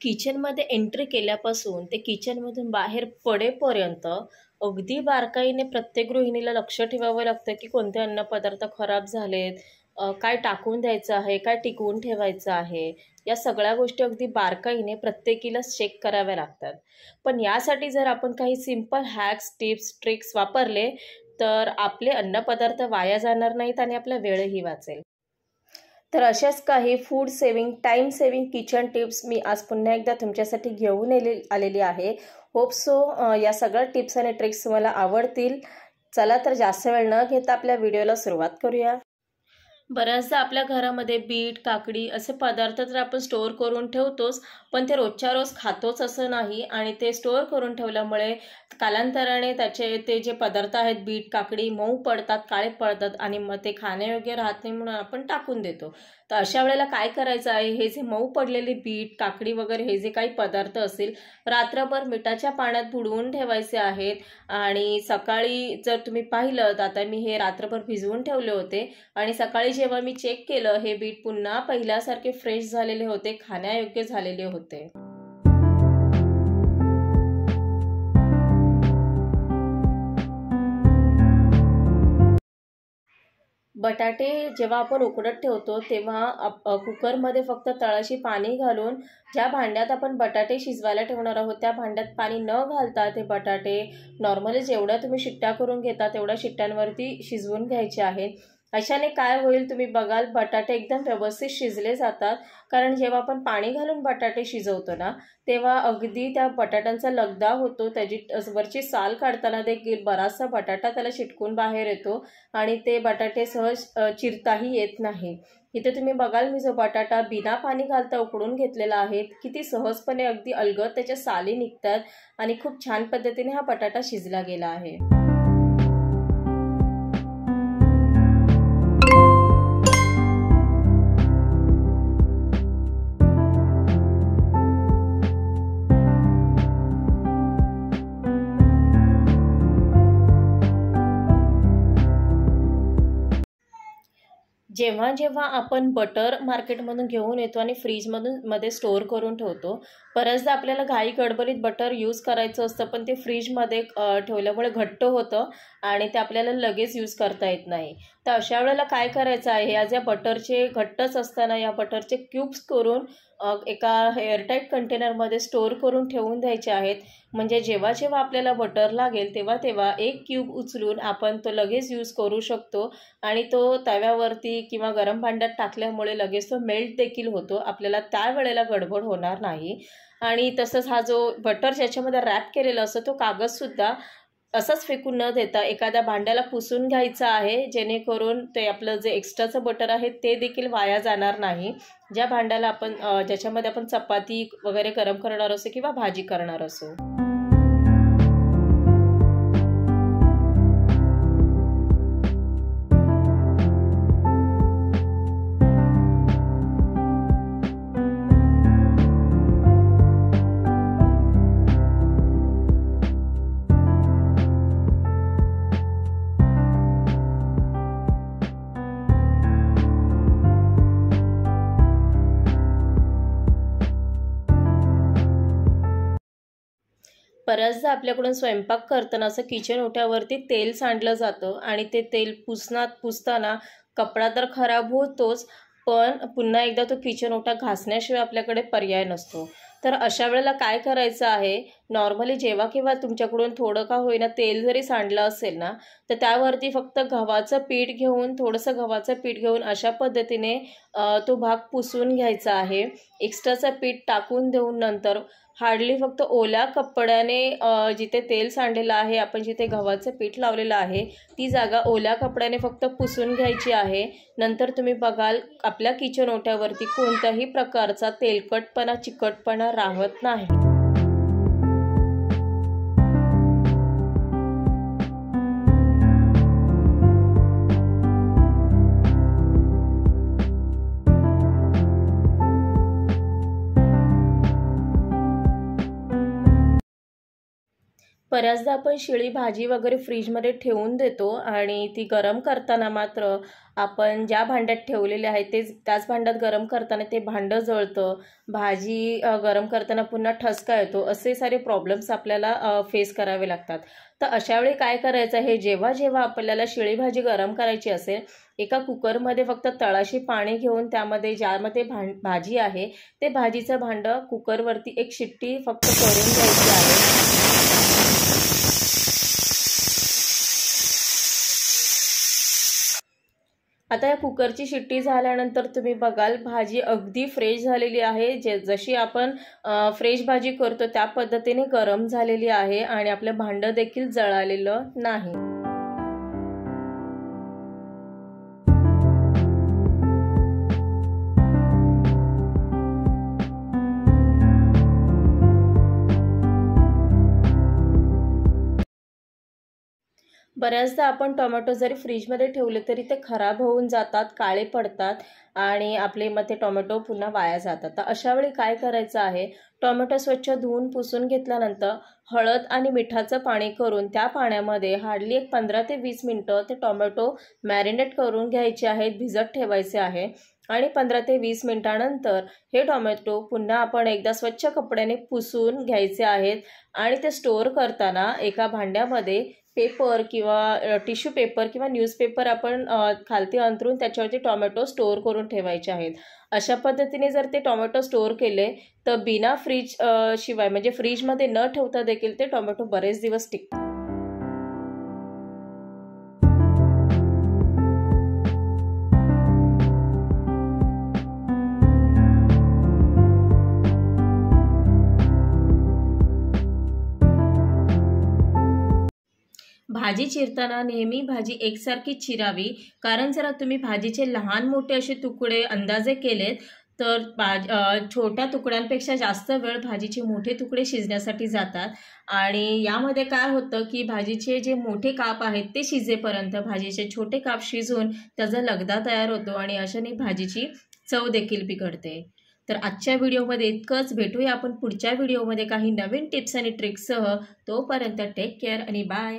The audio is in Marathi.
किचनमध्ये एंट्री केल्यापासून ते किचनमधून बाहेर पडेपर्यंत अगदी बारकाईने प्रत्येक गृहिणीला लक्ष ठेवावं लागतं की कोणते अन्नपदार्थ खराब झालेत, काय टाकून द्यायचं आहे, काय टिकवून ठेवायचं आहे. या सगळ्या गोष्टी अगदी बारकाईने प्रत्येकीला चेक कराव्या लागतात. पण यासाठी जर आपण काही सिंपल हॅक्स, टिप्स, ट्रिक्स वापरले तर आपले अन्नपदार्थ वाया जाणार नाहीत आणि आपला वेळही वाचेल. तर अशाच काही food saving, time saving kitchen tips मी आज पुन्हा एकदा तुमच्यासाठी घेऊन आलेली आहे. होप सो या सगळ्या टिप्स आणि ट्रिक्स तुम्हाला आवडतील. चला तर जास्त वेळ न घेता आपल्या व्हिडिओला सुरुवात करूया. बऱ्याचदा आपल्या घरामध्ये बीट, काकडी असे पदार्थ तर आपण स्टोअर करून ठेवतोच, पण ते रोजच्या रोज खातोच असं नाही. आणि ते स्टोअर करून ठेवल्यामुळे कालांतराने ते जे पदार्थ आहेत, बीट, काकडी मऊ पडतात, काळे पडतात आणि मग ते खाण्यायोग्य राहत नाही म्हणून आपण टाकून देतो. तर अशा वेळेला काय करायचं आहे, हे जे मऊ पडलेले बीट, काकडी वगैरे हे जे काही पदार्थ असतील रात्रभर मिठाच्या पाण्यात बुडवून ठेवायचे आहेत. आणि सकाळी जर तुम्ही पाहिलं तर आता मी हे रात्रभर भिजवून ठेवले होते आणि सकाळी जेव्हा मी चेक केलं, हे बीट पुन्हा पहिल्यासारखे फ्रेश झालेले होते, खाण्यायोग्य झालेले होते. बटाटे जेव्हा आपण उकडत ठेवतो तेव्हा कुकरमध्ये फक्त तळाशी पाणी घालून ज्या भांड्यात आपण बटाटे शिजवायला ठेवणार आहोत त्या भांड्यात पाणी न घालता ते बटाटे नॉर्मली जेवढ्या तुम्ही शिट्ट्या करून घेता तेवढ्या शिट्ट्यांवरती शिजवून घ्यायचे आहे. अशाने काय होईल तुम्ही बघाल, बटाटे एकदम व्यवस्थित शिजले जातात. कारण जेव्हा आपण पाणी घालून बटाटे शिजवतो ना तेव्हा अगदी त्या बटाट्यांचा लगदा होतो, त्याची वरची साल काढताना देखील बराचसा बटाटा त्याला चिटकून बाहेर येतो आणि ते बटाटे सहज चिरताही येत नाही. इथे तुम्ही बघाल मी जो बटाटा बिना पाणी घालता उकडून घेतलेला आहे किती सहजपणे अगदी अलगद त्याच्या साली निघतात आणि खूप छान पद्धतीने हा बटाटा शिजला गेला आहे. जेव्हा जेव्हा आपण बटर मार्केटमधून घेऊन येतो आणि फ्रीजमध्ये स्टोअर करून ठेवतो, बऱ्याचदा आपल्याला घाई गडबडीत बटर यूज करायचं असतं, पण ते फ्रीजमध्ये ठेवल्यामुळे घट्ट होतं आणि ते आपल्याला लगेच यूज करता येत नाही. तर अशा वेळेला काय करायचं आहे, या बटरचे घट्टच असताना या बटरचे क्यूब्स करून एका एअरटाईट कंटेनरमध्ये स्टोअर करून ठेवून द्यायचे आहेत. म्हणजे जेव्हा जेव्हा आपल्याला बटर लागेल तेव्हा तेव्हा एक क्यूब उचलून आपण तो लगेच यूज करू शकतो आणि तो तव्यावरती किंवा गरम भांड्यात टाकल्यामुळे लगेच तो मेल्ट देखील होतो. आपल्याला त्यावेळेला गडबड होणार नाही. आणि तसंच हा जो बटर ज्याच्यामध्ये रॅप केलेला असतो तो कागदसुद्धा असंच फेकून न देता एखाद्या भांड्याला पुसून घ्यायचं आहे, जेणेकरून ते आपलं जे एक्स्ट्राचं बटर आहे ते देखील वाया जाणार नाही. ज्या भांड्याला ज्याच्यामध्ये आपण चपाती वगैरे गरम करणार असो किंवा भाजी करणार असो. बऱ्याचदा आपल्याकडून स्वयंपाक करताना असं किचन ओट्यावरती तेल सांडलं जातं आणि ते तेल पुसताना कपडा तर खराब होतोच, पण पुन्हा एकदा तो किचन ओटा घासण्याशिवाय आपल्याकडे पर्याय नसतो. तर अशा वेळेला काय करायचं आहे, नॉर्मली जेव्हा केव्हा तुमच्याकडून थोडं का होईना तेल जरी सांडलं असेल ना तर त्यावरती फक्त थोडंसं गव्हाचं पीठ घेऊन अशा पद्धतीने तो भाग पुसून घ्यायचा आहे. एक्स्ट्राचं पीठ टाकून देऊन नंतर हार्डली फक्त ओल्या कपड्याने जिथे तेल सांडलेलं आहे, आपण जिथे गव्हाचं पीठ लावलेलं आहे ती जागा ओल्या कपड्याने फक्त पुसून घ्यायची आहे. नंतर तुम्ही बघाल आपल्या किचन ओट्यावरती कोणत्याही प्रकारचा तेलकटपणा, चिकटपणा राहत नाही. बऱ्याचदा आपण शिळी भाजी वगैरे फ्रीजमध्ये ठेवून देतो आणि ती गरम करताना मात्र आपण ज्या भांड्यात ठेवलेले आहे त्याच भांड्यात गरम करताना ते भांडं जळतं, भाजी गरम करताना पुन्हा ठसका येतो, असे सारे प्रॉब्लेम्स आपल्याला फेस करावे लागतात. तर अशा वेळी काय करायचं आहे, जेव्हा जेव्हा आपल्याला शिळी भाजी गरम करायची असेल, एका कुकरमध्ये फक्त तळाशी पाणी घेऊन त्यामध्ये ज्यामध्ये भाजी आहे ते भाजीचं भांडं कुकरवरती एक शिट्टी फक्त करून घ्यायची आहे. आता या कुकरची शिट्टी झाल्यानंतर तुम्ही बघाल भाजी अगदी फ्रेश झालेली आहे. जशी आपण फ्रेश भाजी करतो त्या पद्धतीने गरम झालेली आहे आणि आपलं भांडं देखील जळालेलं नाही. बऱ्याचदा आपण टोमॅटो जरी फ्रीजमध्ये ठेवले तरी ते खराब होऊन जातात, काळे पडतात आणि आपले मग ते टोमॅटो पुन्हा वाया जातात. तर अशा वेळी काय करायचं आहे, टोमॅटो स्वच्छ धुवून पुसून घेतल्यानंतर हळद आणि मिठाचं पाणी करून त्या पाण्यामध्ये हार्डली एक 15 ते 20 मिनटं ते टोमॅटो मॅरिनेट करून घ्यायचे आहेत, भिजत ठेवायचे आहे. आणि 15 ते 20 मिनिटानंतर हे टोमॅटो पुन्हा आपण एकदा स्वच्छ कपड्याने पुसून घ्यायचे आहेत आणि ते स्टोअर करताना एका भांड्यामध्ये पेपर किंवा टिश्यू पेपर किंवा न्यूजपेपर आपण खालती अंथरून त्याच्यावरती टोमॅटो स्टोअर करून ठेवायचे आहेत. अशा पद्धतीने जर ते टोमॅटो स्टोअर केले तर बिना शिवाय म्हणजे फ्रीजमध्ये न ठेवता देखील ते टोमॅटो बरेच दिवस टिकतात. भाजी चिरताना नेहमी भाजी एकसारखी चिरावी, कारण जर तुम्ही भाजीचे लहान मोठे असे तुकडे अंदाजे केलेत तर छोट्या तुकड्यांपेक्षा जास्त वेळ भाजीचे मोठे तुकडे शिजण्यासाठी जातात आणि यामध्ये काय होतं की भाजीचे जे मोठे काप आहेत ते शिजेपर्यंत भाजीचे छोटे काप शिजून त्याचा लगदा तयार होतो आणि अशाने भाजीची चव देखील बिघडते. तर आजच्या व्हिडिओमध्ये इतकंच. भेटूया आपण पुढच्या व्हिडिओमध्ये काही नवीन टिप्स आणि ट्रिक्ससह. तोपर्यंत टेक केअर आणि बाय.